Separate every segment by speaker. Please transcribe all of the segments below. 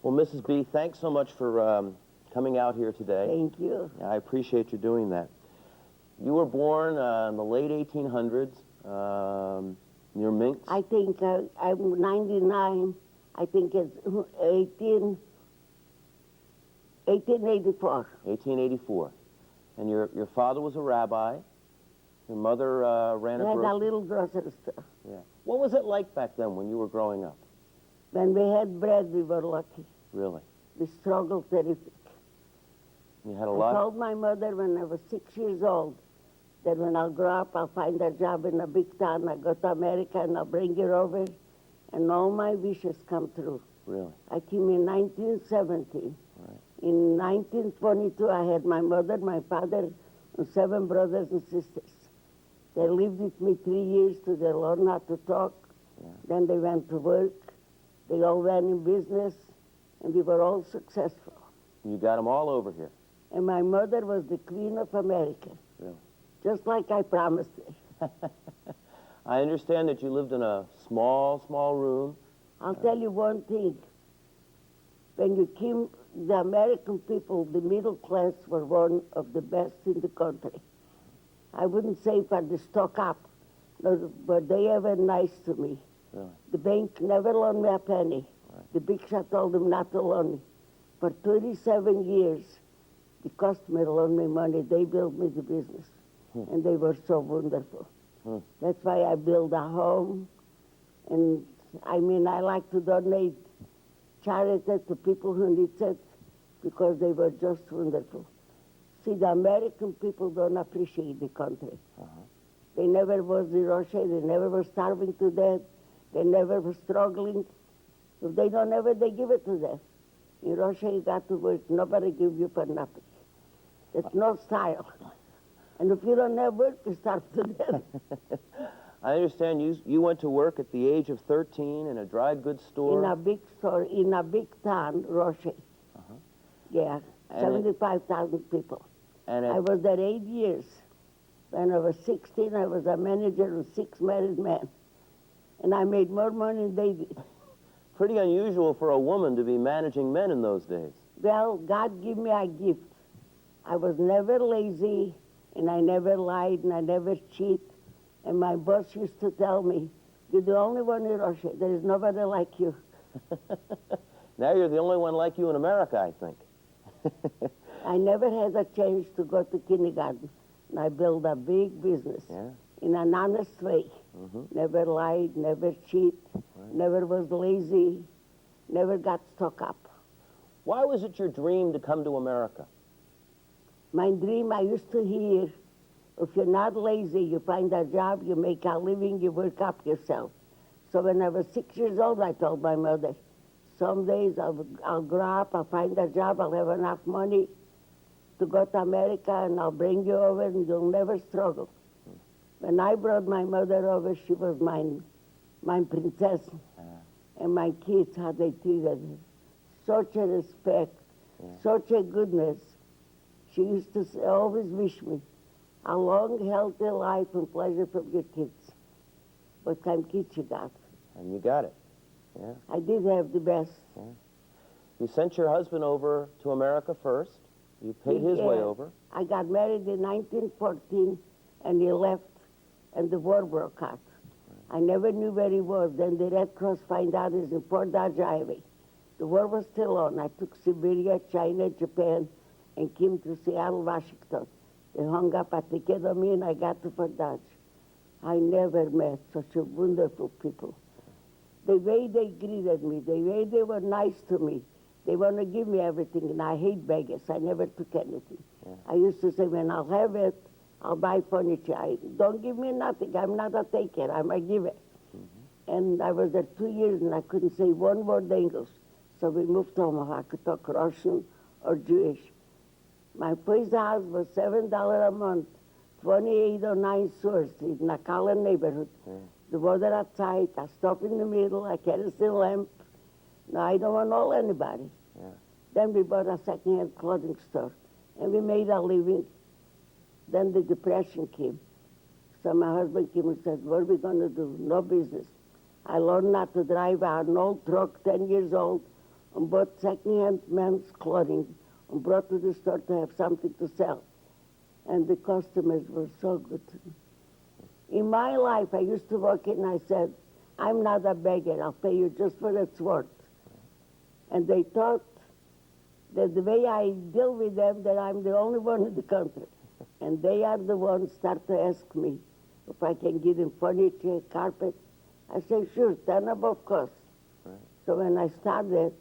Speaker 1: Well, Mrs. B, thanks so much for coming out here today.
Speaker 2: Thank you.
Speaker 1: I appreciate you doing that. You were born in the late 1800s near Minsk.
Speaker 2: I think I'm 99. I think it's 1884.
Speaker 1: 1884. And your father was a rabbi. Your mother ran
Speaker 2: We
Speaker 1: a
Speaker 2: had a
Speaker 1: grocery.
Speaker 2: little grocery store.
Speaker 1: Yeah. What was it like back then when you were growing up?
Speaker 2: When we had bread, we were lucky.
Speaker 1: Really?
Speaker 2: We struggled terrific.
Speaker 1: You had a
Speaker 2: I
Speaker 1: lot.
Speaker 2: told my mother when I was 6 years old that when I'll grow up, I'll find a job in a big town. I go to America and I'll bring her over, and all my wishes come true.
Speaker 1: Really?
Speaker 2: I came in 1917.
Speaker 1: Right.
Speaker 2: In 1922, I had my mother, my father, and 7 brothers and sisters. They lived with me 3 years till they learned how to talk.
Speaker 1: Yeah.
Speaker 2: Then they went to work. They all went in business, and we were all successful.
Speaker 1: You got them all over here.
Speaker 2: And my mother was the Queen of America.
Speaker 1: Really?
Speaker 2: Just like I promised her.
Speaker 1: I understand that you lived in a small room.
Speaker 2: I'll tell you one thing. When you came, the American people, the middle class, were one of the best in the country. I wouldn't say for the stock up, but they were nice to me.
Speaker 1: Really?
Speaker 2: The bank never loaned me a penny.
Speaker 1: Right.
Speaker 2: The big shot told them not to loan me. For 37 years, the customer loaned me money. They built me the business. And they were so wonderful. That's why I built a home. And I mean, I like to donate charity to people who need it because they were just wonderful. See, the American people don't appreciate the country. They never was in Russia. They never were starving to death. They never were struggling. If they don't have it, they give it to them. In Russia, you got to work. Nobody gives you for nothing. It's no style. And if you don't have work, you starve to death.
Speaker 1: I understand you went to work at the age of 13 in a dry goods store.
Speaker 2: In a big store, in a big town, Russia. Yeah,
Speaker 1: And
Speaker 2: 75,000 people.
Speaker 1: And
Speaker 2: I was there 8 years. When I was 16, I was a manager of 6 married men. And I made more money than they did.
Speaker 1: pretty unusual for a woman to be managing men in those days.
Speaker 2: Well, God gave me a gift. I was never lazy, and I never lied, and I never cheat. And my boss used to tell me, you're the only one in Russia. There is nobody like you.
Speaker 1: Now you're the only one like you in America, I think.
Speaker 2: I never had a chance to go to kindergarten. And I built a big business in an honest way. Never lied, never cheat, never was lazy, never got stuck up.
Speaker 1: Why was it your dream to come to America?
Speaker 2: My dream, I used to hear, if you're not lazy, you find a job, you make a living, you work up yourself. So when I was 6 years old, I told my mother, some days I'll grow up, I'll find a job, I'll have enough money to go to America, and I'll bring you over, and you'll never struggle. When I brought my mother over, she was my princess, and my kids, how they treated her. Such a respect, such a goodness. She used to say, always wish me a long, healthy life and pleasure from your kids. What kind of kids you got?
Speaker 1: And you got it. Yeah.
Speaker 2: I did have the best.
Speaker 1: You sent your husband over to America first. You paid his way over.
Speaker 2: I got married in 1914, and he left, and the war broke out. I never knew where he was. Then the Red Cross found out he's in Port Dodge Highway. The war was still on. I took Siberia, China, Japan, and came to Seattle, Washington. They hung up a ticket on me, and I got to Port Dodge. I never met such a wonderful people. The way they greeted me, the way they were nice to me, they want to give me everything, and I hate beggars. I never took anything. I used to say, when I'll have it, I'll buy furniture. Don't give me nothing. I'm not a taker. I'm a giver. And I was there 2 years, and I couldn't say one word English. So we moved to Omaha. I could talk Russian or Jewish. My first house was $7 a month, 2809 Sewer Street in a Collin neighborhood. The water outside, I stop in the middle, I kerosene lamp. No, I don't want all anybody. Then we bought a second-hand clothing store, and we made a living. Then the Depression came. So my husband came and said, what are we going to do? No business. I learned not to drive an old truck, 10 years old, and bought second-hand men's clothing and brought to the store to have something to sell. And the customers were so good to me. In my life, I used to walk in and I said, I'm not a beggar. I'll pay you just what it's worth. And they thought that the way I deal with them, that I'm the only one in the country. And they are the ones start to ask me if I can give them furniture, carpet. I say, sure, 10 above cost.
Speaker 1: Right.
Speaker 2: So when I started,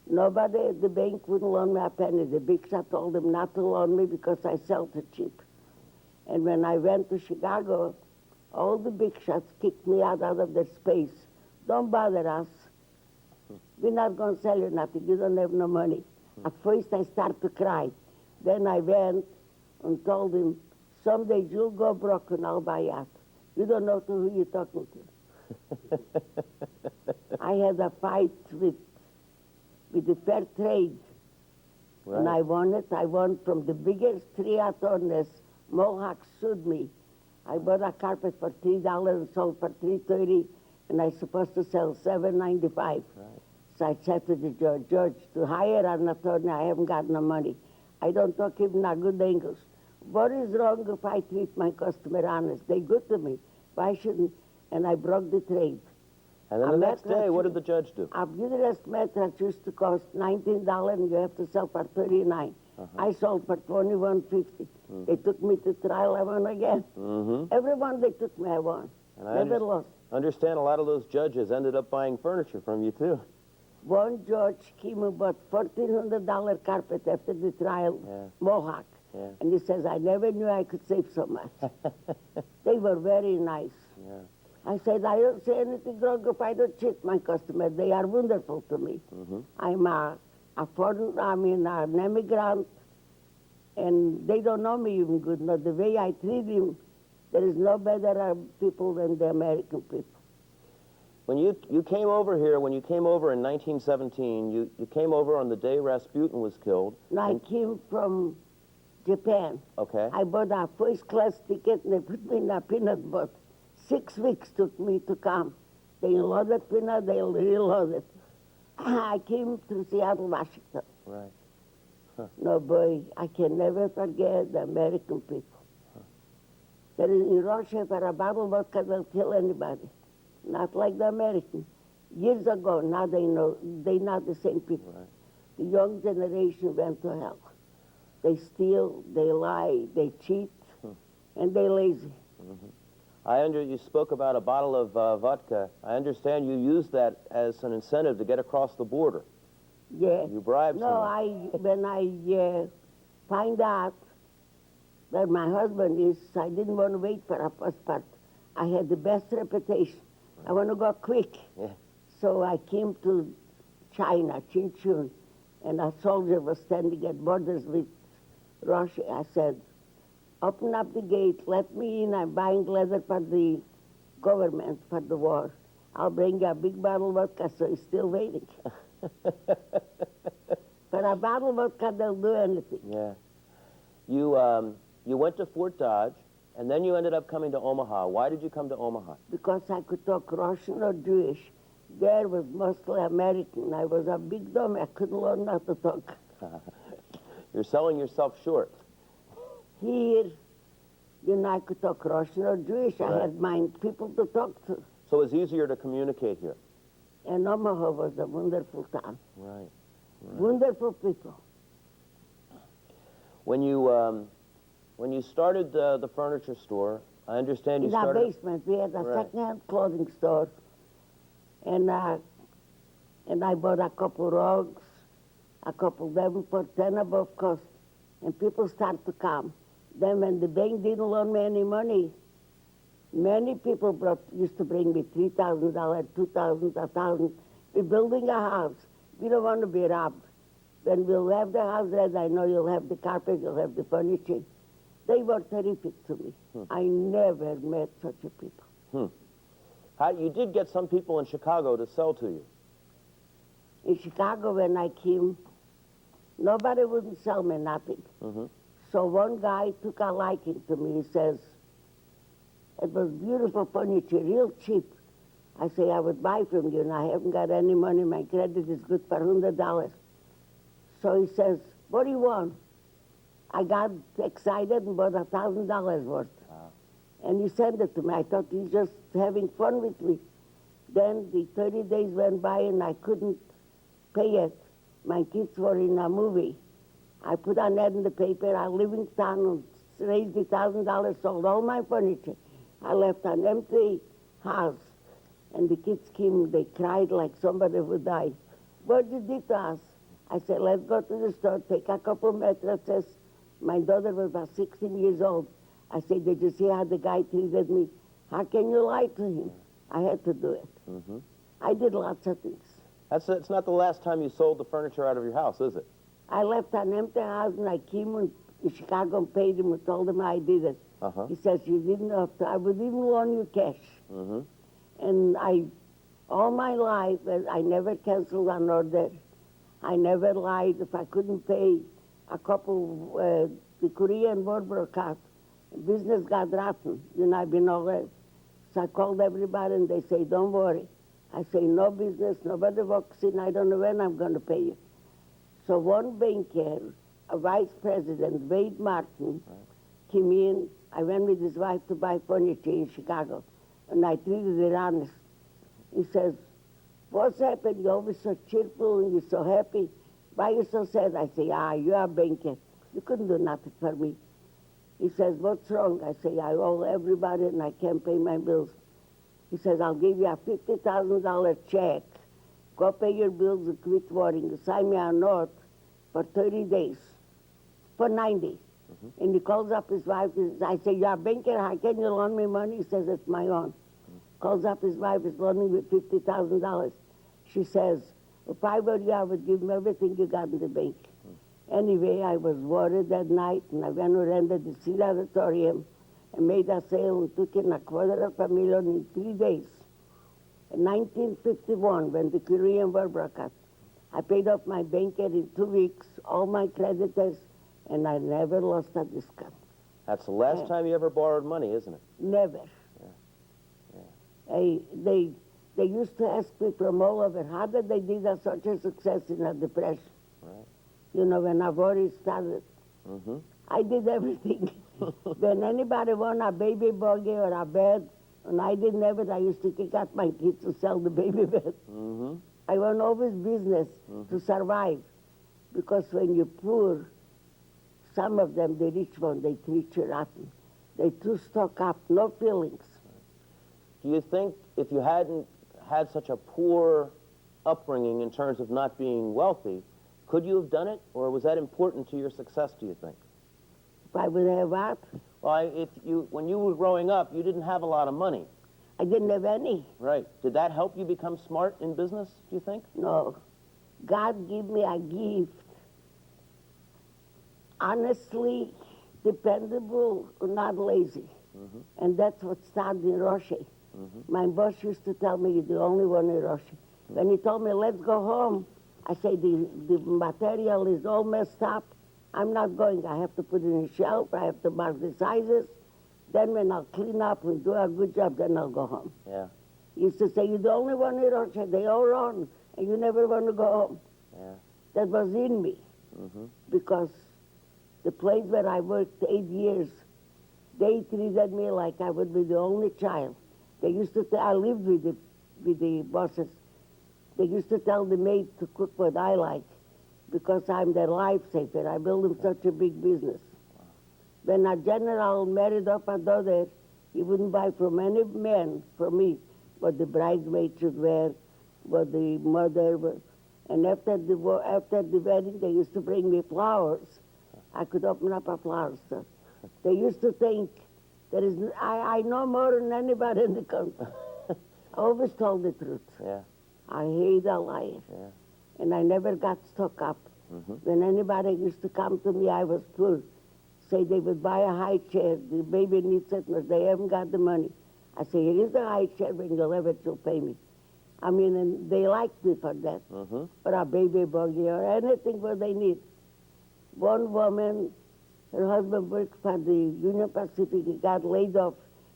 Speaker 2: nobody at the bank wouldn't loan me a penny. The big shot told them not to loan me because I sell too cheap. And when I went to Chicago, all the big shots kicked me out of their space. Don't bother us. We're not going to sell you nothing. You don't have no money. At first, I started to cry. Then I went and told him, someday you'll go broke and I'll buy out. You don't know to who you're talking to. I had a fight with the fair trade.
Speaker 1: Right.
Speaker 2: And I won it. I won from the biggest three attorneys. Mohawk sued me. I bought a carpet for $3 and sold for $3.30, and I was supposed to sell $7.95.
Speaker 1: Right.
Speaker 2: So I said to the judge, to hire an attorney, I haven't got no money. I don't talk even a good English. What is wrong if I treat my customer honest? They good to me. Why shouldn't? And I broke the trade.
Speaker 1: And then the next day, what did the judge do?
Speaker 2: A beautiful mattress used to cost $19 and you have to sell for $39. I sold for $21.50. They took me to trial, I won again. Everyone they took me, I won.
Speaker 1: And I
Speaker 2: Never lost.
Speaker 1: understand a lot of those judges ended up buying furniture from you, too.
Speaker 2: One judge came and bought $1,400 carpet after the trial, Mohawk.
Speaker 1: Yeah.
Speaker 2: And he says, I never knew I could save so much. They were very nice.
Speaker 1: Yeah.
Speaker 2: I said, I don't say anything wrong if I don't cheat my customer. They are wonderful to me. I'm an immigrant, and they don't know me even good. But the way I treat them, there is no better people than the American people.
Speaker 1: When you came over here, when you came over in 1917, you came over on the day Rasputin was killed.
Speaker 2: And I came from Japan.
Speaker 1: Okay.
Speaker 2: I bought a first-class ticket, and they put me in a peanut boat. 6 weeks took me to come. They loaded peanut, they reloaded. I came to Seattle, Washington.
Speaker 1: Right.
Speaker 2: No, boy, I can never forget the American people. There is in Russia, for a bottle of vodka, they'll kill anybody. Not like the Americans. Years ago, now they know, they're not the same people.
Speaker 1: Right.
Speaker 2: The young generation went to hell. They steal, they lie, they cheat, and they're lazy.
Speaker 1: You spoke about a bottle of vodka. I understand you used that as an incentive to get across the border.
Speaker 2: Yeah.
Speaker 1: You bribed
Speaker 2: No,
Speaker 1: someone.
Speaker 2: when I find out that my husband is, I didn't want to wait for a passport. I had the best reputation. I want to go quick.
Speaker 1: Yeah.
Speaker 2: So I came to China, Chinchun, and a soldier was standing at borders with Russia. I said, open up the gate, let me in. I'm buying leather for the government, for the war. I'll bring a big bottle of vodka, so he's still waiting. For a bottle of vodka, they'll do anything.
Speaker 1: Yeah. You went to Fort Dodge, and then you ended up coming to Omaha. Why did you come to Omaha?
Speaker 2: Because I could talk Russian or Jewish. There was mostly American. I was a big dummy. I couldn't learn how to talk.
Speaker 1: You're selling yourself short.
Speaker 2: Here, I could talk Russian or Jewish. I had my people to talk to.
Speaker 1: So it's easier to communicate here.
Speaker 2: And Omaha was a wonderful town.
Speaker 1: Right.
Speaker 2: Wonderful people.
Speaker 1: When you started the furniture store, I understand you
Speaker 2: In our
Speaker 1: started...
Speaker 2: basement, we had a
Speaker 1: Right.
Speaker 2: second-hand clothing store. And I bought a couple rugs, a couple Davenport, 10 above cost. And people start to come. Then when the bank didn't loan me any money, many people used to bring me $3,000, $2,000, $1,000. We're building a house. We don't want to be robbed. When we'll have the house ready, I know you'll have the carpet, you'll have the furniture. They were terrific to me. I never met such a people.
Speaker 1: You did get some people in Chicago to sell to you.
Speaker 2: In Chicago, when I came, nobody wouldn't sell me nothing. So one guy took a liking to me. He says, it was beautiful furniture, real cheap. I say, I would buy from you, and I haven't got any money. My credit is good for $100. So he says, what do you want? I got excited and bought $1,000 worth.
Speaker 1: Wow.
Speaker 2: And he sent it to me. I thought he's just having fun with me. Then the 30 days went by and I couldn't pay it. My kids were in a movie. I put an ad in the paper. I live in town and raised $1,000, sold all my furniture. I left an empty house. And the kids came, they cried like somebody would die. What you did to us? I said, let's go to the store, take a couple mattresses. My daughter was about 16 years old. I said, did you see how the guy treated me? How can you lie to him? I had to do it.
Speaker 1: Mm-hmm.
Speaker 2: I did lots of things.
Speaker 1: It's not the last time you sold the furniture out of your house, is it?
Speaker 2: I left an empty house and I came in Chicago and paid him and told him I did it.
Speaker 1: Uh-huh.
Speaker 2: He says, you didn't have to. I would even loan you cash.
Speaker 1: Mm-hmm.
Speaker 2: And all my life, I never canceled an order. I never lied. If I couldn't pay a couple, the Korean War broke out. Business got rotten. I've been all right. So I called everybody and they say, don't worry. I say, no business, nobody walks in. I don't know when I'm going to pay you. So one banker, a vice president, Wade Martin, came in. I went with his wife to buy furniture in Chicago. And I treated it honest. He says, what's happened? You're always so cheerful and you're so happy. Why are you so sad? I say, you're a banker. You couldn't do nothing for me. He says, what's wrong? I say, I owe everybody and I can't pay my bills. He says, I'll give you a $50,000 check. Go pay your bills and quit worrying. Sign me a note for 30 days, for 90. Mm-hmm. And he calls up his wife. I say, you're a banker. How can you loan me money? He says, it's my own. Calls up his wife, is loaning me $50,000. She says, if I were you, I would give him everything you got in the bank. Anyway, I was worried that night, and I went and rented the Seed Auditorium and made a sale and took in $250,000 in 3 days. In 1951, when the Korean War broke out, I paid off my banker in 2 weeks, all my creditors, and I never lost a discount.
Speaker 1: That's the last time you ever borrowed money, isn't it?
Speaker 2: Never. They used to ask me from all over, how did they do that such a success in a depression?
Speaker 1: Right.
Speaker 2: When our worry started.
Speaker 1: Mm-hmm.
Speaker 2: I did everything. When anybody want a baby buggy or a bed, and I didn't have it, I used to kick out my kids to sell the baby bed.
Speaker 1: Mm-hmm.
Speaker 2: I went always business to survive. Because when you're poor, some of them, the rich ones, they treat you rotten. They too stuck up, no feelings.
Speaker 1: Do you think if you hadn't had such a poor upbringing in terms of not being wealthy, could you have done it? Or was that important to your success, do you think?
Speaker 2: If I would have what?
Speaker 1: Well, when you were growing up, you didn't have a lot of money.
Speaker 2: I didn't have any.
Speaker 1: Right. Did that help you become smart in business, do you think?
Speaker 2: No. God gave me a gift. Honestly, dependable, not lazy. Mm-hmm. And that's what started in Russia. Mm-hmm. My boss used to tell me, you're the only one in Russia. Mm-hmm. When he told me, let's go home, I say, the material is all messed up. I'm not going. I have to put it in a shelf. I have to mark the sizes. Then when I'll clean up and do a good job, then I'll go home.
Speaker 1: Yeah.
Speaker 2: He used to say, you're the only one in Russia. They all run, and you never want to go home.
Speaker 1: Yeah.
Speaker 2: That was in me. Mm-hmm. Because the place where I worked 8 years, they treated me like I would be the only child. They used to I lived with the bosses. They used to tell the maid to cook what I like because I'm their lifesaver. I built them such a big business. Wow. When a general married up a daughter, he wouldn't buy from any man, from me, what the bridesmaid should wear, what the mother would. And after the wedding, they used to bring me flowers. I could open up a flower store. They used to think I know more than anybody in the country. I always told the truth.
Speaker 1: Yeah.
Speaker 2: I hate a liar. Yeah. And I never got stuck up. Mm-hmm. When anybody used to come to me, I was poor. Say they would buy a high chair, the baby needs it, but they haven't got the money. I say, here is the high chair, when you'll have it, you'll pay me. I mean, and they liked me for that. Mm-hmm. For a baby buggy or anything what they need. One woman, her husband worked for the Union Pacific. He got laid off,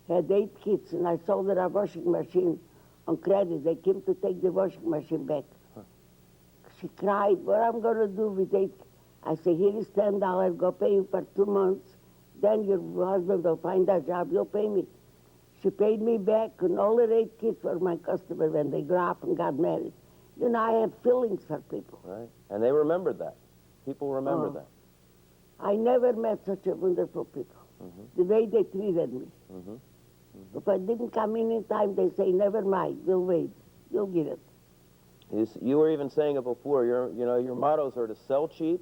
Speaker 2: had 8 kids, and I sold her a washing machine on credit. They came to take the washing machine back. She cried, what I'm going to do with it? I said, here is $10, go pay you for 2 months. Then your husband will find a job, you'll pay me. She paid me back, and all the 8 kids were my customers when they grew up and got married. You know, I have feelings for people.
Speaker 1: Right. And they remembered that. People remember that.
Speaker 2: I never met such a wonderful people. The way they treated me. If I didn't come in time, they say, never mind, we'll wait. You'll get it.
Speaker 1: You were even saying it before. Your mottos are to sell cheap,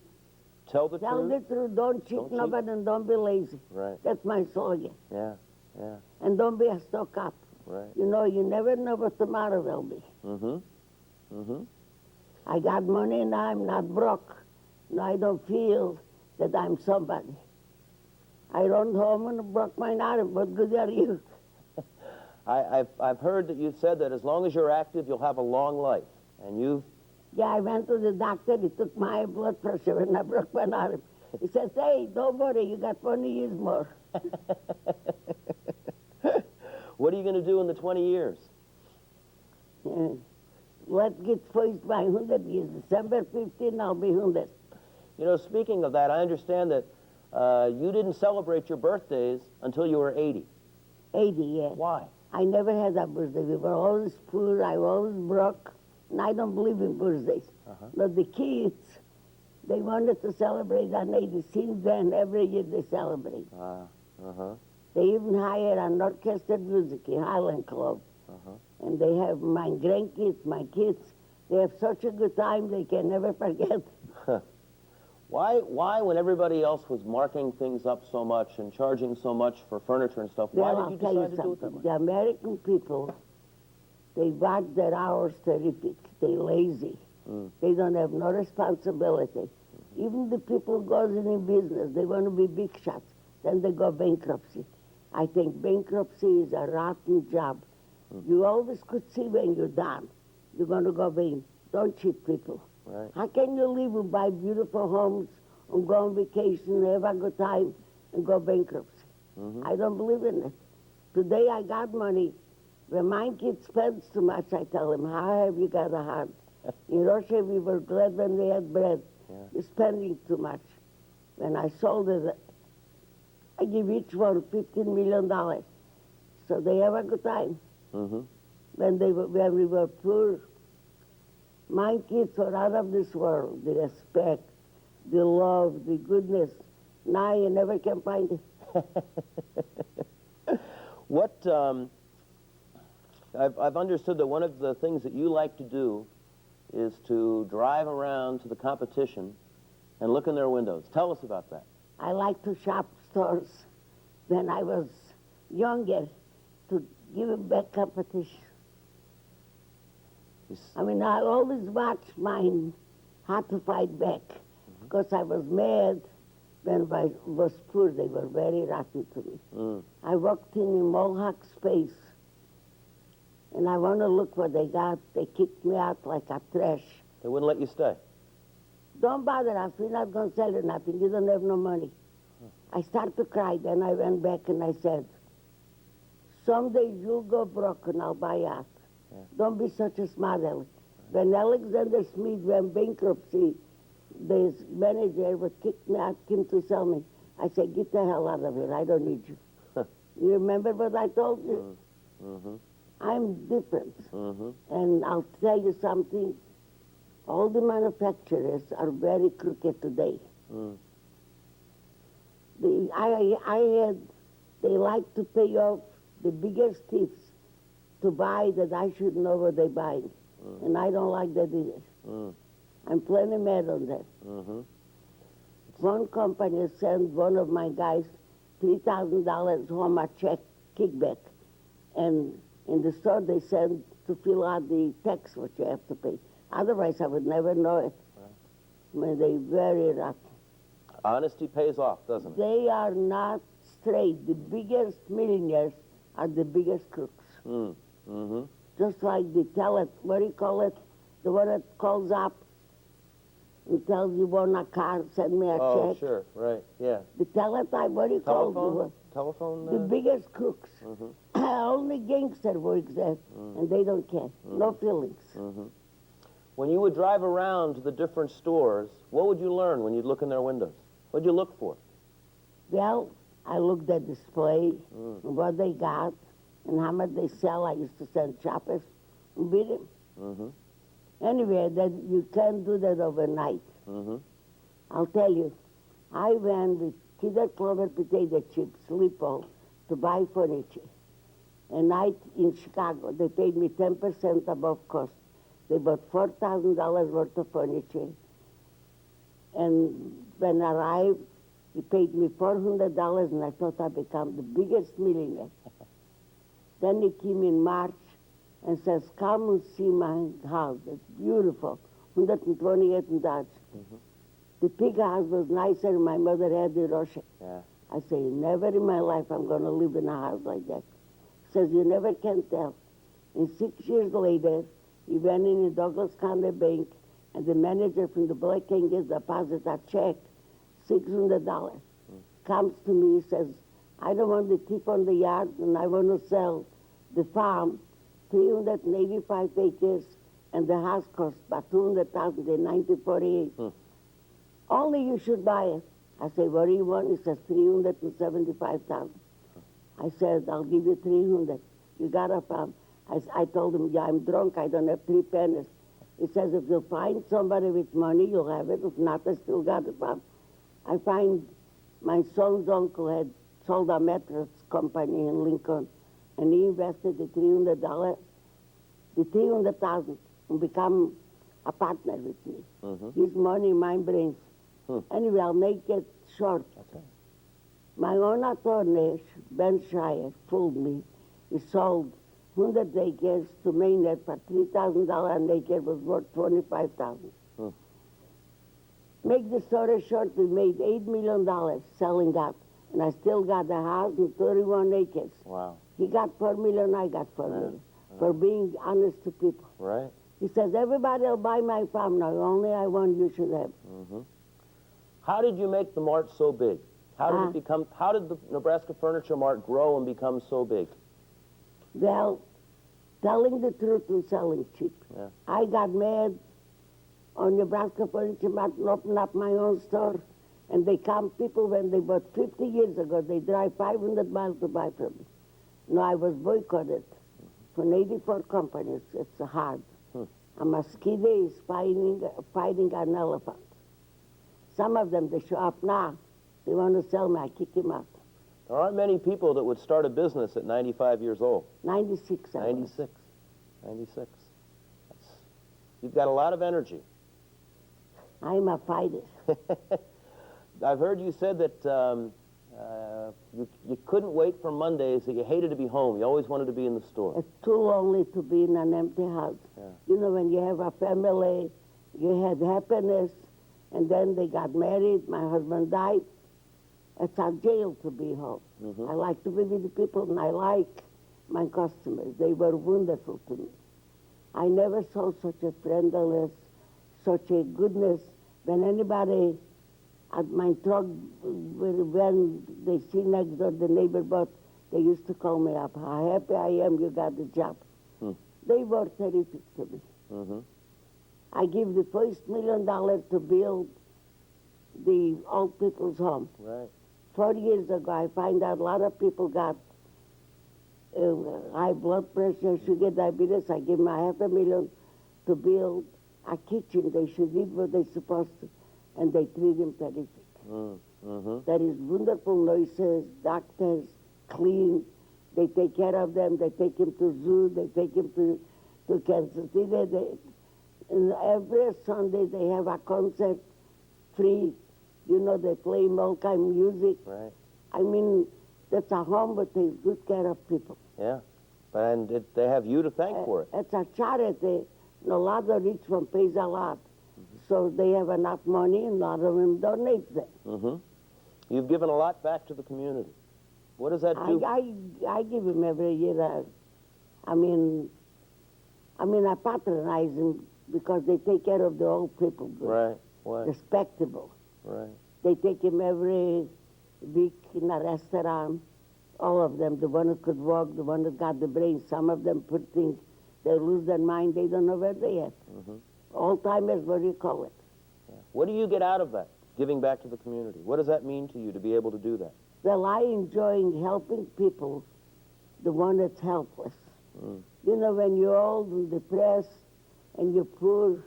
Speaker 1: tell the
Speaker 2: Tell
Speaker 1: truth.
Speaker 2: the truth, don't cheat
Speaker 1: Don't cheat.
Speaker 2: nobody, and don't be lazy.
Speaker 1: Right.
Speaker 2: That's my slogan.
Speaker 1: Yeah. Yeah.
Speaker 2: And don't be a stock up.
Speaker 1: Right.
Speaker 2: You know, you never know what tomorrow will be. I got money and I'm not broke. No, I don't feel that I'm somebody. I run home and broke my arm. What good are you?
Speaker 1: I've heard that you said that as long as you're active, you'll have a long life. And you've...
Speaker 2: Yeah, I went to the doctor. He took my blood pressure when I broke my arm. He says, hey, don't worry, you got 20 years more.
Speaker 1: What are you going to do in the 20 years?
Speaker 2: Let's get first by 100 years. December 15, I'll be 100.
Speaker 1: You know, speaking of that, I understand that you didn't celebrate your birthdays until you were 80.
Speaker 2: 80, yeah.
Speaker 1: Why?
Speaker 2: I never had a birthday. We were always poor. I was always broke. And I don't believe in birthdays. But the kids, they wanted to celebrate on 80. Since then, every year they celebrate. They even hire an orchestra music in Highland Club. And they have my grandkids, my kids. They have such a good time they can never forget.
Speaker 1: Why, when everybody else was marking things up so much and charging so much for furniture and stuff, why
Speaker 2: Well,
Speaker 1: did you
Speaker 2: I'll tell
Speaker 1: decide to do it that
Speaker 2: something.
Speaker 1: way?
Speaker 2: The American people, they watch their hours terrific. They lazy. They don't have no responsibility. Even the people who goes in business, they want to be big shots. Then they go bankruptcy. I think bankruptcy is a rotten job. You always could see when you're done. You're going to go bank. Don't cheat people.
Speaker 1: Right.
Speaker 2: How can you live and buy beautiful homes and go on vacation, have a good time, and go bankruptcy? I don't believe in it. Today I got money. When my kid spends too much, I tell him, how have you got a heart? In Russia, we were glad when they had bread. You're spending too much. When I sold it, I give each one $15 million. So they have a good time. When we were poor, my kids are out of this world. The respect, the love, the goodness. Now you never can find it.
Speaker 1: What, I've understood that one of the things that you like to do is to drive around to the competition and look in their windows. Tell us about that.
Speaker 2: I like to shop stores when I was younger to give it back competition. I mean, I always watched mine how to fight back because I was mad when I was poor. They were very rotten to me. I walked in Mohawk Space and I want to look what they got. They kicked me out like a trash.
Speaker 1: They wouldn't let you stay.
Speaker 2: Don't bother us. We're not going to sell you nothing. You don't have no money. I started to cry. Then I went back and I said, someday you'll go broke and I'll buy out. Don't be such a smart aleck. When Alexander Smith went bankruptcy, the manager would kick me out, came to sell me. I said, get the hell out of here. I don't need you. You remember what I told you? I'm different. And I'll tell you something. All the manufacturers are very crooked today. They like to pay off the biggest thieves to buy that I should know what they're buying. And I don't like that either. I'm plenty mad on that. One company sent one of my guys $3,000 home a check kickback. And in the store they send to fill out the tax what you have to pay. Otherwise I would never know it. I mean, they're very rotten.
Speaker 1: Honesty pays off, doesn't it?
Speaker 2: They are not straight. The biggest millionaires are the biggest crooks. Just like the what do you call it? The one that calls up and tells you want a car, send me a check.
Speaker 1: Oh, sure, right, yeah.
Speaker 2: The teletype, what do you call it?
Speaker 1: Telephone?
Speaker 2: The biggest crooks. Only gangster works there, and they don't care. No feelings.
Speaker 1: When you would drive around to the different stores, what would you learn when you'd look in their windows? What'd you look for?
Speaker 2: Well, I looked at display, and what they got, and how much they sell. I used to send shoppers and beat them. Anyway, that you can't do that overnight. I'll tell you, I went with Kidder Clover potato chips, Lipo, to buy furniture. And in Chicago, they paid me 10% above cost. They bought $4,000 worth of furniture. And when I arrived, he paid me $400, and I thought I'd become the biggest millionaire. Then he came in March and says, come and see my house. It's beautiful, 128 in Dodge. The big house was nicer than my mother had in Russia.
Speaker 1: Yeah.
Speaker 2: I say, never in my life I'm going to live in a house like that. He says, you never can tell. And 6 years later, he went in the Douglas County Bank, and the manager from the Black Angels deposited a check, $600. Comes to me, he says, I don't want the tip on the yard, and I want to sell the farm, 385 acres, and the house cost about $200,000 in 1948. Only you should buy it. I say, what do you want? He says, $375,000. I said, I'll give you 300. You got a farm. I told him, yeah, I'm drunk. I don't have 3 pennies. He says, if you find somebody with money, you'll have it. If not, I still got a farm. I find my son's uncle had sold a mattress company in Lincoln, and he invested the $300, the $300,000, and become a partner with me. His money, my brains. Anyway, I'll make it short.
Speaker 1: Okay.
Speaker 2: My own attorney, Ben Shire, fooled me. He sold 100 acres to Maynard for $3,000 an acre, was worth $25,000. Make the story short, we made $8 million selling that, and I still got the house with 31 acres.
Speaker 1: Wow.
Speaker 2: He got $4 million, I got $4 million, for being honest to people.
Speaker 1: Right.
Speaker 2: He says, everybody will buy my farm now, only I want you should have.
Speaker 1: How did you make the mart so big? How did it become? How did the Nebraska Furniture Mart grow and become so big?
Speaker 2: Well, telling the truth and selling cheap.
Speaker 1: Yeah.
Speaker 2: I got mad on Nebraska Furniture Mart and opened up my own store. And they come, people, when they bought 50 years ago, they drive 500 miles to buy from me. No, I was boycotted from 84 companies. It's hard. A mosquito is fighting an elephant. Some of them, they show up now. They want to sell me, I kick him out.
Speaker 1: There aren't many people that would start a business at 95 years old.
Speaker 2: 96, I was.
Speaker 1: 96. 96. You've got a lot of energy.
Speaker 2: I'm a fighter.
Speaker 1: I've heard you said that you couldn't wait for Mondays, that you hated to be home. You always wanted to be in the store.
Speaker 2: It's too lonely to be in an empty house.
Speaker 1: Yeah.
Speaker 2: You know, when you have a family, you had happiness, and then they got married, my husband died. It's a jail to be home. I like to be with the people, and I like my customers. They were wonderful to me. I never saw such a friendliness, such a goodness. When anybody at my truck, when they see next door the neighbor bought, they used to call me up. How happy I am you got the job. They were terrific to me. I give the first $1 million to build the old people's home.
Speaker 1: Right.
Speaker 2: 4 years ago, I find out a lot of people got high blood pressure, sugar, diabetes. I give them $500,000 to build a kitchen. They should eat what they're supposed to, and they treat them terrific. There is wonderful nurses, doctors, clean. They take care of them. They take them to zoo. They take them to Kansas City. And every Sunday they have a concert free. You know, they play all kind of music.
Speaker 1: Right.
Speaker 2: I mean, that's a home, but they good care of people.
Speaker 1: Yeah. And they have you to thank for it.
Speaker 2: It's a charity. And a lot of rich one pays a lot. So they have enough money, and a lot of them donate them.
Speaker 1: You've given a lot back to the community. What does that do?
Speaker 2: I give them every year. I mean, I patronize them because they take care of the old people. Good.
Speaker 1: Right.
Speaker 2: Respectable.
Speaker 1: Right.
Speaker 2: They take him every week in a restaurant, All of them, the one that could walk, the one that got the brain. Some of them put things, they lose their mind, they don't know where they are. Alzheimer's, what do you call it?
Speaker 1: Yeah. What do you get out of that, giving back to the community? What does that mean to you to be able to do that?
Speaker 2: Well, I enjoy helping people, the one that's helpless. You know, when you're old and depressed and you're poor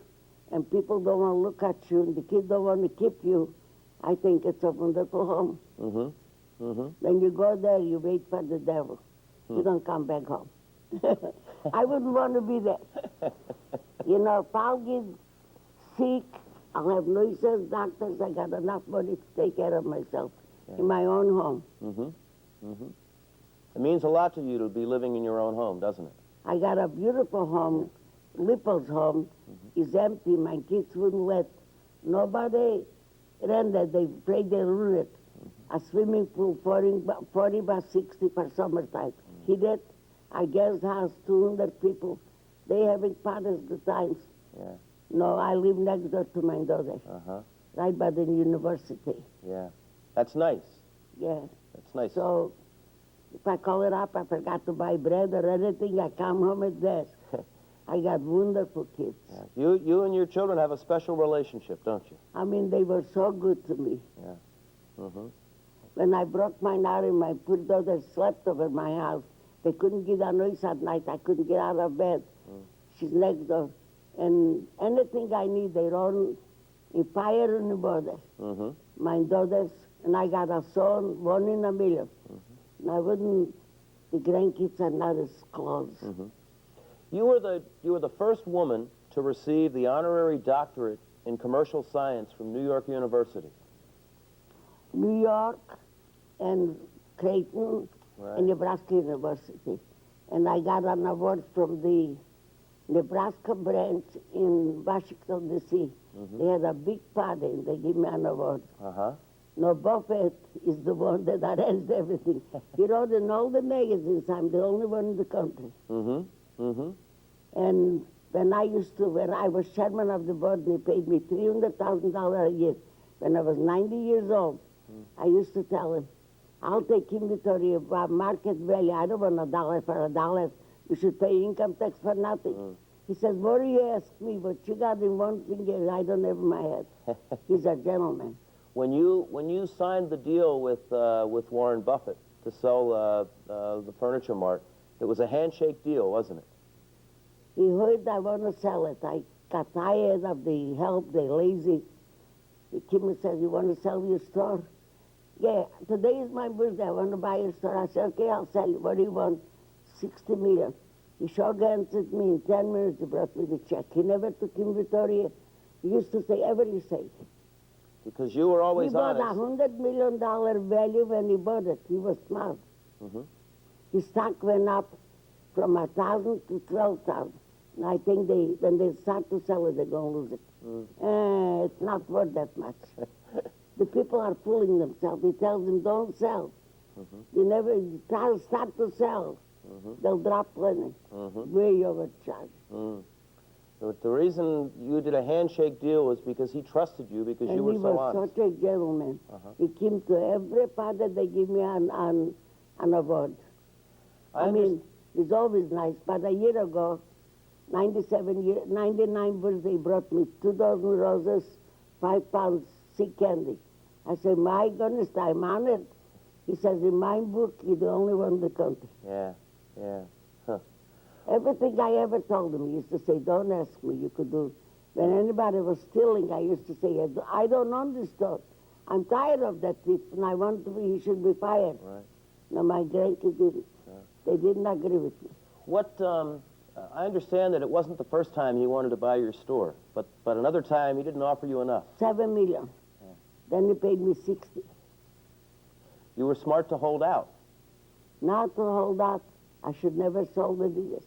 Speaker 2: and people don't want to look at you and the kids don't want to keep you, I think it's a wonderful home. When you go there, you wait for the devil. You don't come back home. I wouldn't want to be there. You know, if I'll get sick, I'll have nurses, doctors. I got enough money to take care of myself in my own home.
Speaker 1: It means a lot to you to be living in your own home, doesn't it?
Speaker 2: I got a beautiful home. Lipple's home is empty. My kids wouldn't let nobody rent it. They afraid they'll ruin it. A swimming pool, 40 by 60 for summertime. Heated, a guest house, 200 people. They having parties the times.
Speaker 1: Yeah.
Speaker 2: No, I live next door to my daughter, right by the university.
Speaker 1: Yeah. That's nice.
Speaker 2: Yeah.
Speaker 1: That's nice.
Speaker 2: So if I call it up, I forgot to buy bread or anything, I come home at this. I got wonderful kids.
Speaker 1: Yeah. You and your children have a special relationship, don't you?
Speaker 2: I mean, they were so good to me.
Speaker 1: Yeah.
Speaker 2: When I broke my arm, my poor daughter slept over my house. They couldn't get a noise at night. I couldn't get out of bed. She's next door. And anything I need, they run in fire in the border. My daughters, and I got a son, 1 in a million. And I wouldn't, the grandkids are not as close.
Speaker 1: You were the first woman to receive the honorary doctorate in commercial science from New York University.
Speaker 2: New York and Creighton and Nebraska University. And I got an award from the Nebraska branch in Washington, D.C. They had a big party and they gave me an award. No, Buffett is the one that arranged everything. He wrote in all the magazines, I'm the only one in the country. And when I was chairman of the board, they paid me $300,000 a year. When I was 90 years old, I used to tell him, I'll take inventory of market value. I don't want $1 for $1. You should pay income tax for nothing. He says, what do you ask me? What you got in one finger, I don't have in my head. He's a gentleman.
Speaker 1: When you signed the deal with Warren Buffett to sell the Furniture Mart, it was a handshake deal, wasn't it?
Speaker 2: He heard I want to sell it. I got tired of the help, they're lazy. He came and says, you want to sell your store? Yeah, today is my birthday, I want to buy your store. I said, okay, I'll sell you. What do you want? 60 million. He shook hands with me. In 10 minutes, he brought me the check. He never took inventory. He used to say, ever you say.
Speaker 1: Because you were always
Speaker 2: he bought
Speaker 1: honest.
Speaker 2: $100 million value when he bought it. He was smart. His stock went up from 1,000 to 12,000. And I think when they start to sell it, they're going to lose it. It's not worth that much. The people are fooling themselves. He tells them, don't sell. You never start to sell. They'll drop plenty. Way overcharged.
Speaker 1: The reason you did a handshake deal was because he trusted you, because you were so honest.
Speaker 2: He was such a gentleman. He came to every party. They give me an award. I mean, he's always nice. But a year ago, 99 birthday, he brought me 2 dozen roses, 5 pounds sea candy. I said, my goodness, I'm honored. He says, in my book, you're the only one in the country.
Speaker 1: Yeah.
Speaker 2: Everything I ever told him, he used to say, don't ask me, you could do. When anybody was stealing, I used to say, I don't understand. I'm tired of that thief, and I want to be, he should be fired.
Speaker 1: Right.
Speaker 2: No, my grandkids didn't. They didn't agree with me.
Speaker 1: I understand that it wasn't the first time he wanted to buy your store, but another time he didn't offer you enough.
Speaker 2: 7 million. Then he paid me 60.
Speaker 1: You were smart to hold out.
Speaker 2: Not to hold out. I should never sold it either.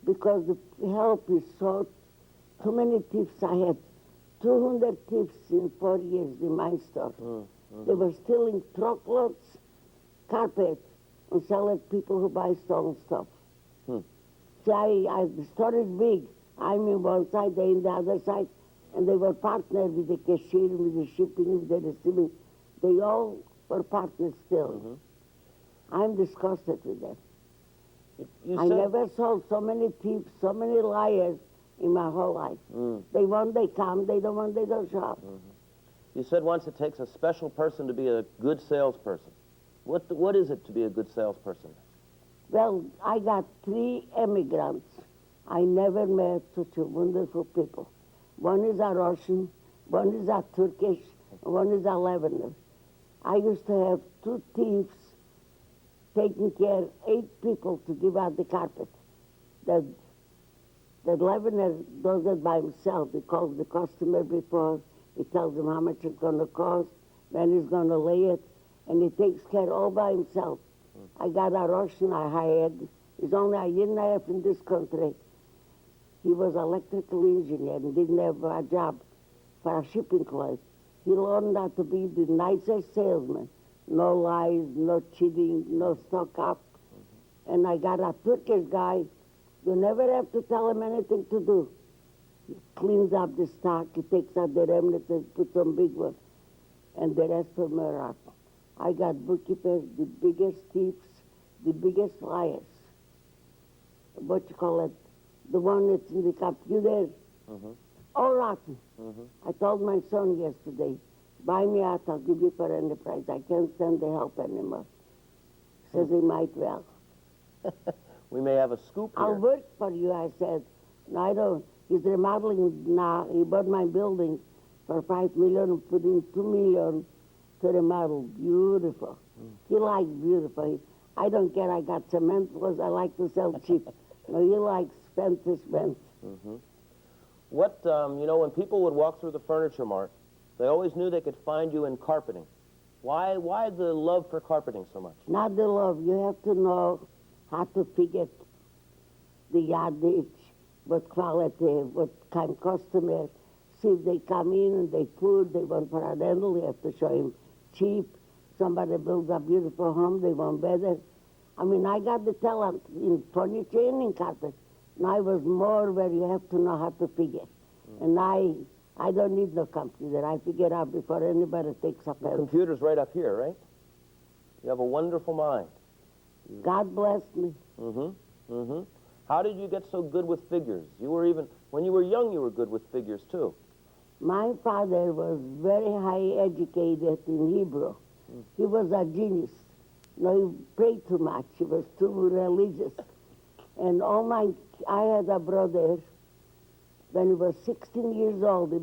Speaker 2: Because the help is so, too many thieves. I had 200 thieves in 4 years in my store. They were stealing truckloads, carpet, and selling people who buy stolen stuff. See, the store is big. I'm in one side, they're in the other side, and they were partnered with the cashier, with the shipping, with the receiving. They all were partners still. I'm disgusted with them.
Speaker 1: You
Speaker 2: I
Speaker 1: said,
Speaker 2: never saw so many thieves, so many liars in my whole life. They want, they come. They don't want, they don't show up.
Speaker 1: you said once it takes a special person to be a good salesperson. What is it to be a good salesperson?
Speaker 2: Well, I got 3 immigrants. I never met such a wonderful people. One is a Russian, one is a Turkish, and one is a Lebanon. I used to have 2 thieves taking care of 8 people to give out the carpet. The Lebanon does it by himself. He calls the customer before. He tells them how much it's going to cost, when he's going to lay it, and he takes care all by himself. I got a Russian I hired. He's only a year and a half in this country. He was electrical engineer and didn't have a job for a shipping club. He learned how to be the nicest salesman. No lies, no cheating, no stock up. And I got a Turkish guy. You never have to tell him anything to do. He cleans up the stock. He takes out the remnants and puts on big one. And the rest of them are up. I got bookkeepers, the biggest thieves, the biggest liars. What you call it? The one that's in the computer. All rotten. I told my son yesterday, buy me out, I'll give you for any price. I can't stand the help anymore. Says he might well.
Speaker 1: We may have a scoop here.
Speaker 2: I'll work for you, I said. No, I don't. He's remodeling now. He bought my building for $5 million and put in $2 million to remodel. Beautiful. He likes beautiful. I don't care. I got cement floors. I like to sell cheap. No, he likes spent is spent.
Speaker 1: What, when people would walk through the furniture mart, they always knew they could find you in carpeting. Why the love for carpeting so much?
Speaker 2: Not the love. You have to know how to figure the yardage, what quality, what kind of customer. See if they come in and they want for a rental, you have to show him cheap. Somebody builds a beautiful home, they want better. I mean, I got the talent in furniture and in carpet. And I was more where you have to know how to figure. And I don't need no computer. I figure out before anybody takes a
Speaker 1: The
Speaker 2: pen.
Speaker 1: computer's right up here, right? You have a wonderful mind.
Speaker 2: God bless me.
Speaker 1: How did you get so good with figures? When you were young, you were good with figures, too.
Speaker 2: My father was very high educated in Hebrew. He was a genius. No, he prayed too much. He was too religious. And I had a brother, when he was 16 years old, he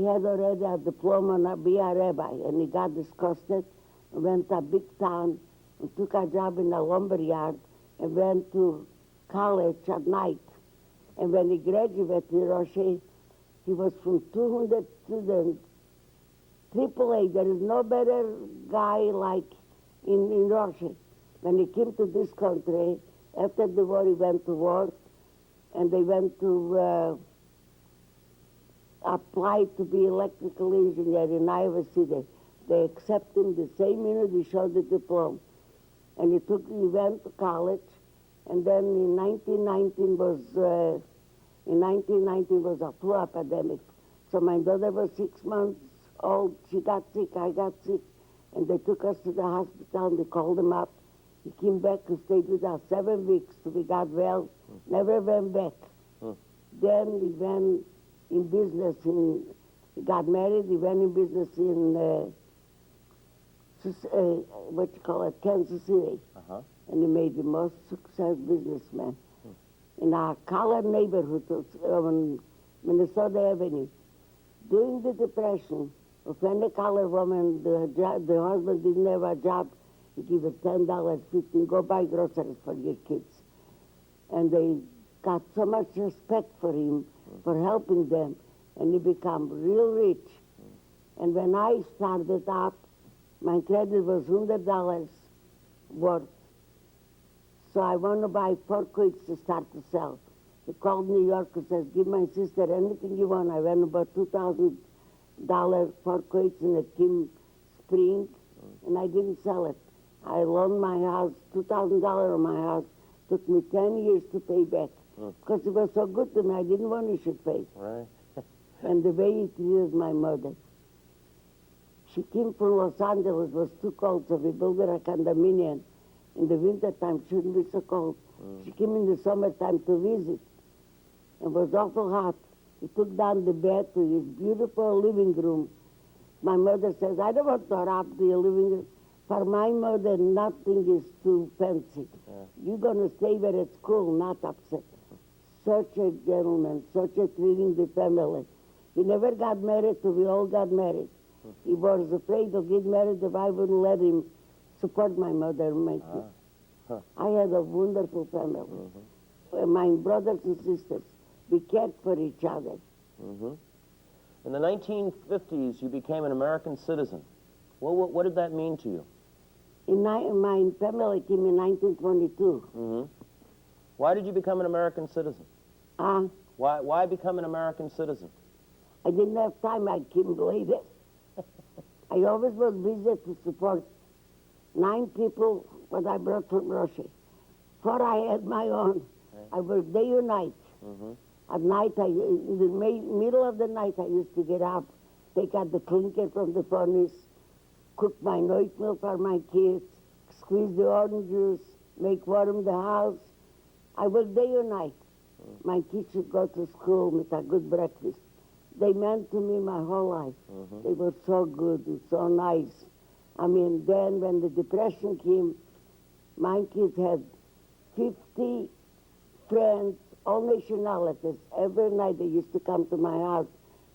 Speaker 2: had already a diploma and be a rabbi, and he got disgusted and went to a big town and took a job in a lumber yard and went to college at night. And when he graduated in Roshi, he was from 200 students, AAA. There is no better guy like in Roshi. When he came to this country, after the war, he went to work, and they went to apply to be electrical engineer in Iowa City. They accepted him the same minute he showed the diploma. And he went to college, and then in 1919 was a flu epidemic. So my daughter was 6 months old. She got sick, I got sick, and they took us to the hospital, and they called him up. He came back and stayed with us 7 weeks till we got well, never went back. Then he went in business he got married, he went in business in, Kansas City. And he made the most successful businessman. In our colored neighborhood on Minnesota Avenue. During the Depression, if any colored woman, the husband didn't have a job, he give her $10, $15, go buy groceries for your kids. And they got so much respect for him, for helping them, and he became real rich. And when I started up, my credit was $100 worth. So I want to buy 4 quilts to start to sell. He called New York and says, give my sister anything you want. I went and bought $2,000 4 quilts in a Kim Spring, and I didn't sell it. I loaned my house, $2,000 on my house. Took me 10 years to pay back. Because he was so good to me, I didn't want he should pay.
Speaker 1: Right.
Speaker 2: And the way he treated my mother. She came from Los Angeles, was too cold, so we built her a condominium. In the wintertime, shouldn't be so cold. She came in the summertime to visit. It was awful hot. He took down the bed to his beautiful living room. My mother says, I don't want to rob the living room. For my mother, nothing is too fancy. You're going to stay where it's cool, not upset. Such a gentleman, such a treating the family. He never got married till we all got married. He was afraid to get married if I wouldn't let him support my mother and my kids. I had a wonderful family. My brothers and sisters, we cared for each other.
Speaker 1: In the 1950s, you became an American citizen. What did that mean to you?
Speaker 2: My family came in 1922.
Speaker 1: Why did you become an American citizen?
Speaker 2: Uh,
Speaker 1: Why become an American citizen?
Speaker 2: I didn't have time. I came later. I always was busy to support 9 people what I brought from Russia. 4 I had my own. I worked day or night. At night, in the middle of the night, I used to get up, take out the clinker from the furnace, cook my oatmeal for my kids, squeeze the orange juice, make warm the house. I worked day or night. My kids should go to school with a good breakfast. They meant to me my whole life. They were so good and so nice. I mean, then when the Depression came, my kids had 50 friends, all nationalities. Every night they used to come to my house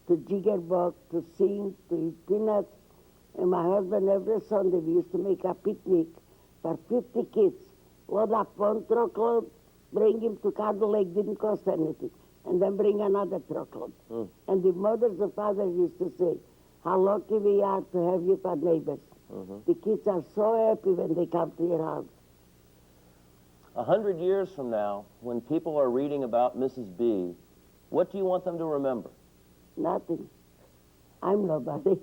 Speaker 2: to jiggerbug, to sing, to eat peanuts. And my husband, every Sunday, we used to make a picnic for 50 kids. Load up one truckload, bring him to Cardinal Lake, didn't cost anything. And then bring another truckload. And the mothers and fathers used to say, how lucky we are to have you for neighbors. The kids are so happy when they come to your house.
Speaker 1: 100 years from now, when people are reading about Mrs. B, what do you want them to remember?
Speaker 2: Nothing. I'm nobody.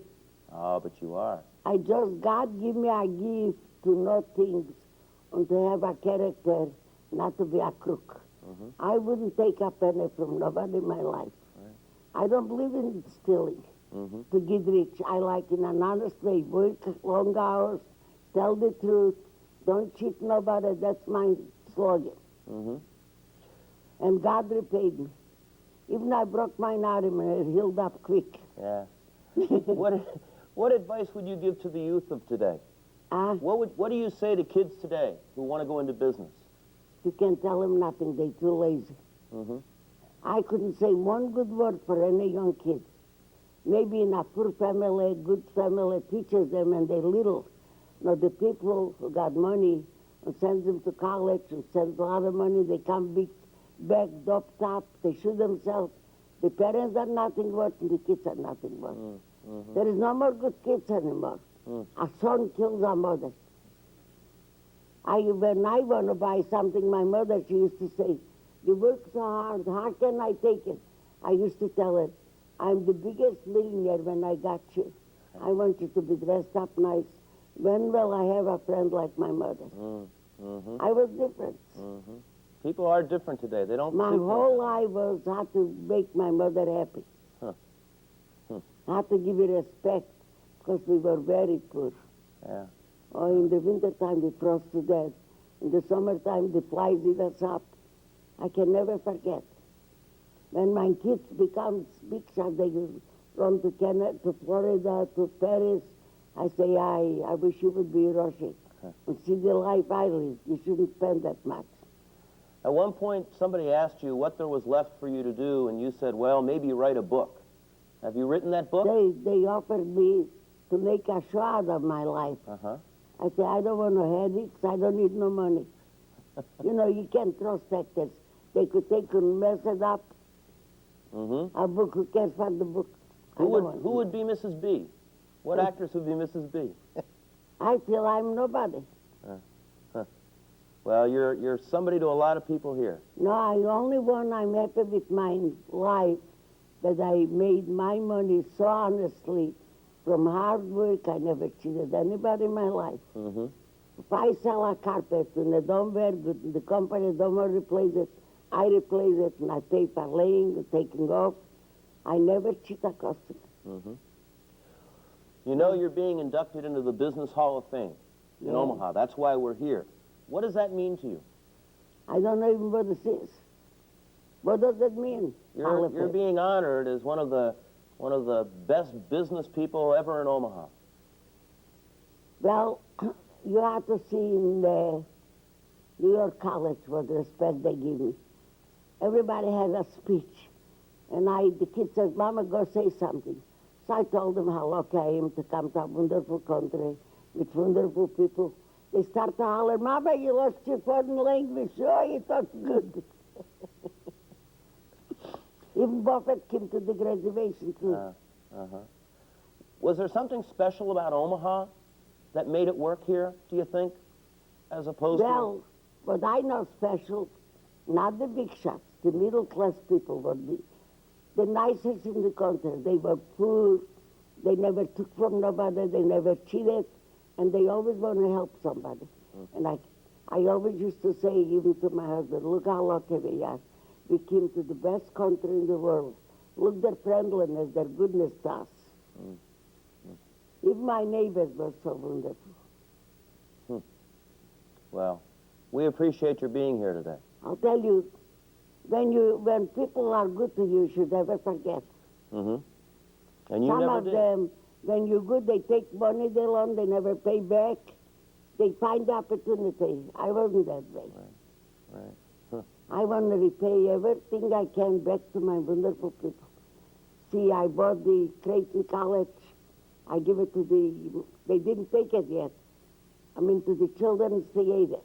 Speaker 1: Oh, but you are.
Speaker 2: I just, God give me a gift to know things and to have a character, not to be a crook. I wouldn't take a penny from nobody in my life. I don't believe in stealing to get rich. I like in an honest way, work long hours, tell the truth, don't cheat nobody. That's my slogan. And God repaid me. Even I broke my arm and it healed up quick.
Speaker 1: Yeah. What advice would you give to the youth of today? What do you say to kids today who want to go into business?
Speaker 2: You can't tell them nothing. They're too lazy. I couldn't say one good word for any young kid. Maybe in a poor family, a good family teaches them and they're little. No, the people who got money and sends them to college and sends a lot of money, they come back doped up, they shoot themselves. The parents are nothing worth and the kids are nothing worth. There is no more good kids anymore. A son kills a mother. When I want to buy something, my mother, she used to say, you work so hard, how can I take it? I used to tell her, I'm the biggest millionaire when I got you. I want you to be dressed up nice. When will I have a friend like my mother? I was different.
Speaker 1: People are different today. They don't.
Speaker 2: My whole life was how to make my mother happy. How to give her respect, because we were very poor.
Speaker 1: Yeah.
Speaker 2: Oh, in the wintertime, we froze to death. In the summertime, the flies eat us up. I can never forget. When my kids become big shots, they run to Canada, to Florida, to Paris. I say, I wish you would be Russian and see the life I live. You shouldn't spend that much.
Speaker 1: At one point, somebody asked you what there was left for you to do, and you said, well, maybe write a book. Have you written that book?
Speaker 2: They offered me to make a show out of my life. I said, I don't want no headaches. I don't need no money. You know, you can't trust actors. They could take and mess it up. A book, who cares for the book?
Speaker 1: Who would be Mrs. B? What actress would be Mrs. B?
Speaker 2: I feel I'm nobody.
Speaker 1: Well, you're somebody to a lot of people here.
Speaker 2: No, only one I'm happy with my life, that I made my money so honestly from hard work. I never cheated anybody in my life. If I sell a carpet and they don't wear good, and the company don't want to replace it, I replace it and I pay for laying and taking off. I never cheat a customer.
Speaker 1: You know you're being inducted into the Business Hall of Fame in
Speaker 2: Yeah.
Speaker 1: Omaha. That's why we're here. What does that mean to you?
Speaker 2: I don't know even what this is. What does it mean? Hall of
Speaker 1: You're
Speaker 2: Fame?
Speaker 1: being honored as one of the best business people ever in Omaha.
Speaker 2: Well, you have to see in the New York College what respect they give me. Everybody has a speech. And the kid says, Mama, go say something. So I told them how lucky I am to come to a wonderful country with wonderful people. They start to holler, Mama, you lost your foreign language. Oh, you talk good. Even Buffett came to the graduation, too.
Speaker 1: Was there something special about Omaha that made it work here, do you think, as opposed
Speaker 2: Well, what I know special, not the big shots, the middle-class people were the nicest in the country. They were poor, they never took from nobody, they never cheated, and they always want to help somebody. And I always used to say, even to my husband, look how lucky we are. We came to the best country in the world. Look their friendliness, their goodness to us. Even my neighbors were so wonderful.
Speaker 1: Well, we appreciate your being here today.
Speaker 2: I'll tell you, when people are good to you, you should never forget.
Speaker 1: And you
Speaker 2: Some
Speaker 1: never
Speaker 2: of
Speaker 1: did.
Speaker 2: them, when you're good, they take money they loan, they never pay back. They find opportunity. I wasn't that way.
Speaker 1: Right.
Speaker 2: I want to repay everything I can back to my wonderful people. See, I bought the Creighton College. I give it to they didn't take it yet. I mean, to the Children's Theater.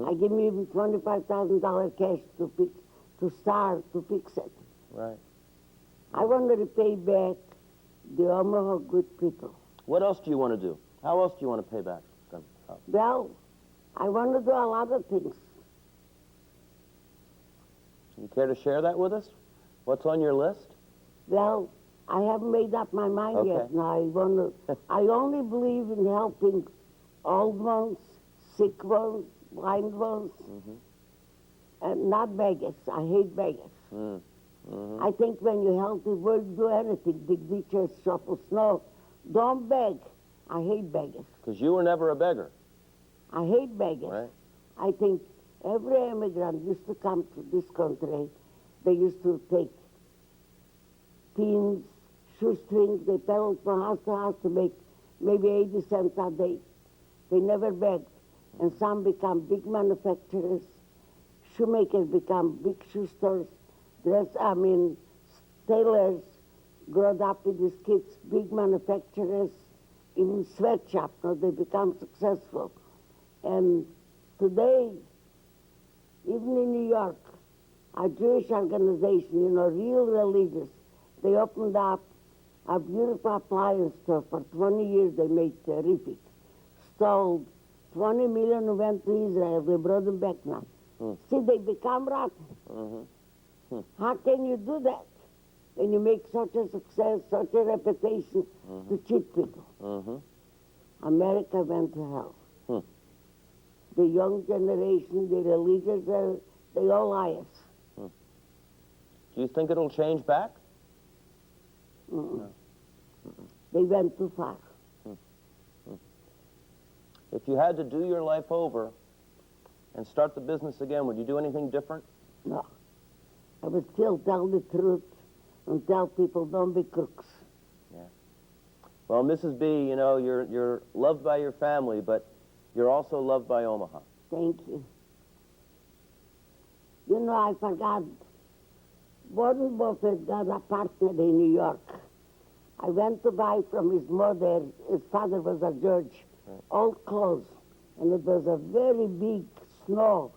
Speaker 2: I give me even $25,000 cash to start, to fix it.
Speaker 1: Right.
Speaker 2: I want to repay back the Omaha good people.
Speaker 1: What else do you want to do? How else do you want to pay back them?
Speaker 2: Well, I want to do a lot of things.
Speaker 1: You care to share that with us? What's on your list?
Speaker 2: Well, I haven't made up my mind yet.
Speaker 1: Okay.
Speaker 2: Now, I only believe in helping old ones, sick ones, blind ones, and not beggars. I hate beggars. I think when you help people do anything, dig ditches, shovel snow, don't beg. I hate beggars.
Speaker 1: Because you were never a beggar.
Speaker 2: I hate beggars.
Speaker 1: Right.
Speaker 2: I think every immigrant used to come to this country. They used to take pins, shoestrings, they peddled from house to house to make maybe 80 cents a day. They never begged. And some become big manufacturers. Shoemakers become big shoe stores. Tailors grow up with these kids, big manufacturers, even sweatshops. Now they become successful. And today, even in New York, a Jewish organization, real religious, they opened up a beautiful appliance store. For 20 years, they made terrific. Stole 20 million who went to Israel. They brought them back now. See, they become rotten. How can you do that when you make such a success, such a reputation to cheat people? America went to hell. The young generation, the religious, they all liars.
Speaker 1: Do you think it'll change back?
Speaker 2: They went too far.
Speaker 1: If you had to do your life over and start the business again, would you do anything different?
Speaker 2: No. I would still tell the truth and tell people don't be crooks.
Speaker 1: Well, Mrs. B, you're loved by your family, but you're also loved by Omaha.
Speaker 2: Thank you. I forgot. Warren Buffett got a partner in New York. I went to buy from his mother. His father was a judge. Old clothes. And it was a very big snow.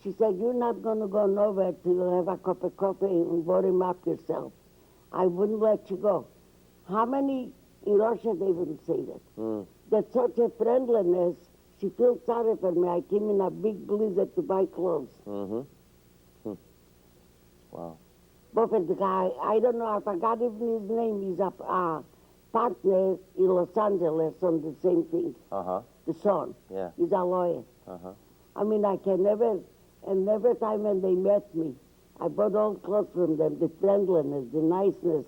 Speaker 2: She said, you're not going to go nowhere till you have a cup of coffee and warm up yourself. I wouldn't let you go. How many in Russia, they wouldn't say that. That's such a friendliness. She feels sorry for me. I came in a big blizzard to buy clothes.
Speaker 1: Wow.
Speaker 2: Buffett, the guy, I don't know, I forgot even his name. He's a partner in Los Angeles on the same thing. The son.
Speaker 1: Yeah.
Speaker 2: He's a lawyer. I mean, I can never, and every time when they met me, I bought all clothes from them, the friendliness, the niceness.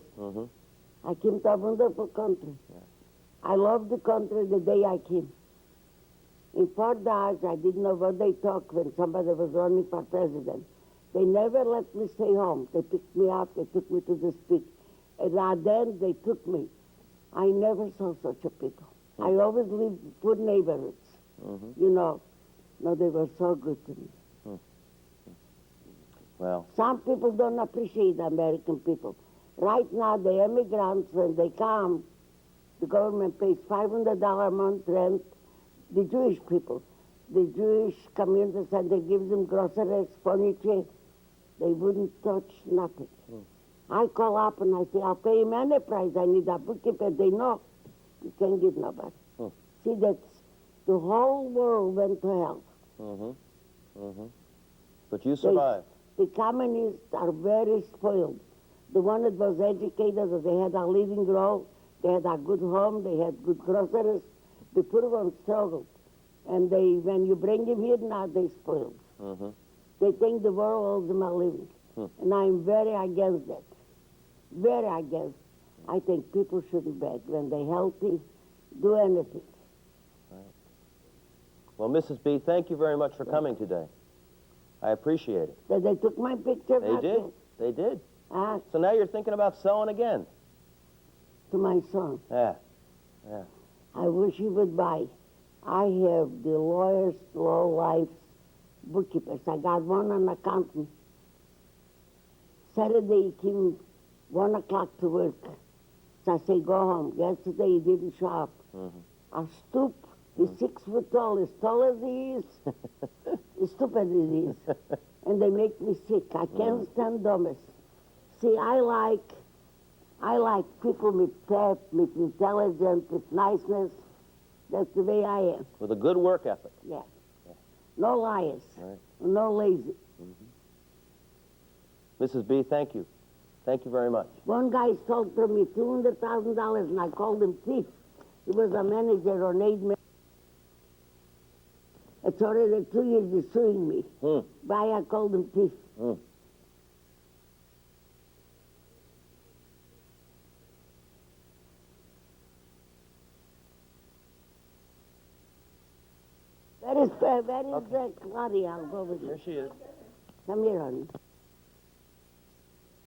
Speaker 2: I came to a wonderful country. I loved the country the day I came. In Fort Dodge, I didn't know what they talk when somebody was running for president. They never let me stay home. They picked me up, they took me to the speak. And then they took me. I never saw such a people. I always lived in poor neighborhoods. You know, no, they were so good to me.
Speaker 1: Well,
Speaker 2: Some people don't appreciate the American people. Right now, the immigrants, when they come, the government pays $500 a month rent. The Jewish people, the Jewish community said they give them groceries, furniture. They wouldn't touch nothing. I call up and I say, I'll pay him any price. I need a bookkeeper. They know you can't get nobody. See, that's the whole world went to hell.
Speaker 1: but you survived.
Speaker 2: The communists are very spoiled. The one that was educated, they had a living role, they had a good home, they had good groceries. The poor ones struggled. And when you bring them here now, they spoiled. They think the world owes them a living. And I'm very against that. Very against. I think people shouldn't beg. When they're healthy, do anything.
Speaker 1: Well, Mrs. B, thank you very much for coming today. I appreciate it.
Speaker 2: So they took my picture
Speaker 1: They
Speaker 2: back
Speaker 1: did.
Speaker 2: then.
Speaker 1: They did.
Speaker 2: Ah,
Speaker 1: So now you're thinking about selling again.
Speaker 2: to my son.
Speaker 1: Yeah.
Speaker 2: I wish he would buy. I have the lawyers, law lives, bookkeepers. I got one an accountant. Saturday he came 1 o'clock to work. So I say, go home. Yesterday he didn't show up. I stoop. He's 6 foot tall, as he is, as stupid as he is. And they make me sick. I can't stand dumbness. See, I like people with tact, with intelligence, with niceness. That's the way I am.
Speaker 1: With a good work ethic.
Speaker 2: Yeah. No liars.
Speaker 1: Right.
Speaker 2: No lazy.
Speaker 1: Mrs. B, thank you. Thank you very much.
Speaker 2: One guy stole from me $200,000 and I called him thief. He was a manager on 8 million. It's already 2 years he's suing me. Why I called him thief. Where is Claudia? I'll go with you.
Speaker 1: There she is.
Speaker 2: Come here, honey.